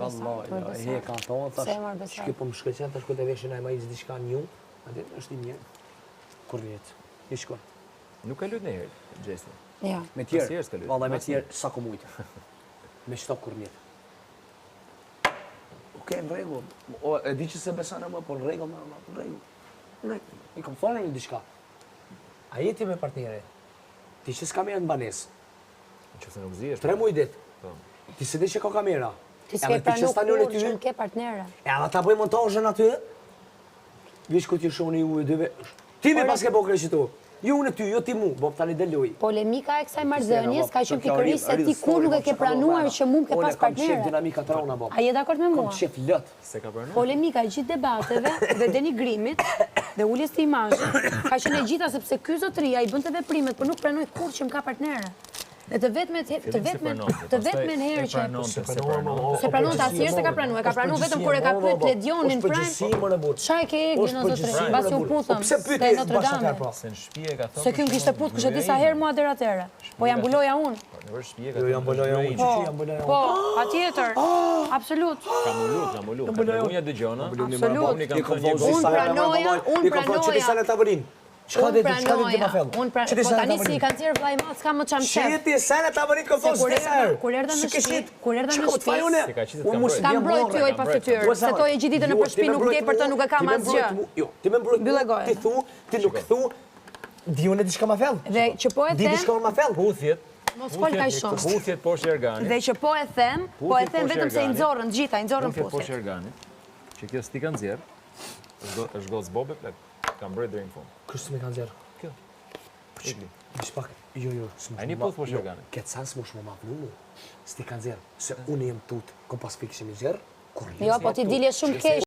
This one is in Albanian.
Allah, e ka thonë, thash, shky po më shkëqen, thash ku të veshin a i ma i zdi shka një, atë është i mirë. Kur vjetë, i shkon. Nuk e lutë në herë, Gjesti. Ja. Me tjerë, valla me tjerë, sa ku mujtë. Me shtop kur vjetë. Oke, në regull. E di që se besane më, por në regull, në regull. I kom thonë në diçka. A jeti me partnere, ti që s'ka mirë në banes. Që se nuk zihesh. 3 muj dit. Ti se di që ka kamera. Ti s'ke pranu kur që në ke partnere. E adha ta bëj montazhen aty. Vish ku ti shoni ju e dyve. Ti me pas ke bokre që tu. Jo unë ty, jo ti mu, bo tani dhe loj. Polemika e kësaj marrëdhënies ka qenë pikërisht se ti kur nuk e ke pranuar që mu ke pas partnere. Kom qef dinamika trona, bo. A je dakord me mua? Kom qef lët. Se ka pranuar? Polemika e gjithë debateve dhe denigrimit dhe uljes të imazhit ka qenë e gjitha sepse ky zotëria i bënte veprimet, por nuk pranoi kurrë që më ka partnere. Dhe të vetmen herë që se pranon të asnjëherë se ka pranuar, ka pranuar vetëm kur e ka pyet Ledionin pranë. Ç'a e ke Eglin o zotëri, mbasi u putëm te Notre Dame. Se në shtëpi e ka thënë. Se ky më kishte put kush e di sa herë mua deri atëherë. Po ja mbuloja unë. Në shtëpi e ka thënë. Jo, ja mbuloja unë. Po, patjetër. Absolut. Ka mullut. Unë dëgjona. Absolut. Unë pranoja. Çka dhe ti ma fell? Po tani si kanë thirr vllai mat, s'ka më çam çep. Shiti sana ta bëni këto sër. Kur erdha në shtëpi, Ka mbrojt ty oj pa fytyrë, se to e gjithë ditën nëpër shtëpi nuk dej për të, nuk e kam asgjë. Jo, ti më mbrojt. Ti thu, ti nuk thu. Diunë diçka ma fell. Dhe që po e them. Di diçka ma fell. Puthjet. Mos fol kaq shumë. Puthjet poshtë organit. Dhe që po e them vetëm se i nxorrën gjitha, i nxorrën puthjet poshtë puthjet. organit. Që kjo s'ti kanë nxjerr. Është gocë bobe plak. Ka mbrojt deri në fund. Kështu më kanë nxjerr. Kjo. Egli. Shpak, jo, s'më. Ai një puth poshtë organit. Këtë sans më ma vënë. S'ti kanë nxjerr. Se unë jam tut, kom pas fiksim i nxjerr. Jo, po ti dilje shumë keq